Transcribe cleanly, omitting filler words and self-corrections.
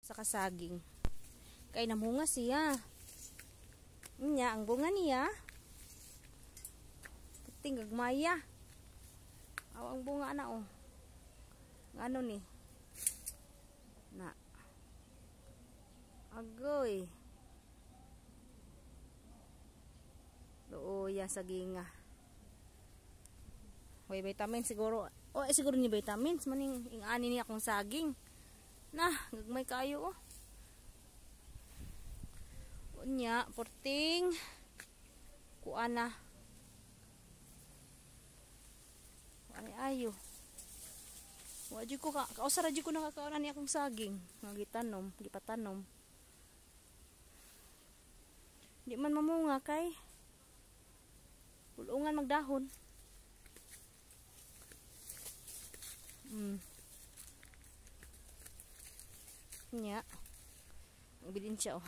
sa kasaging. Kay namunga siya. Nya ang bunga niya. Puting gagmaya. Aw ang bunga na oh. Ano ni? Na. Agoy. Luoya saginga. May vitamin siguro. Oh, siguro ni vitamins maning ingani ni akong saging. Nah, gagmay kayo oh. Unya, porting kuana. Ay ayo. Wa jud ko kausara jud ko nakakaunan ni akong saging. Nga gitanom, gipatanom. Di man mamunga kay pulungan magdahon. Nya. Ang bilin siya oh.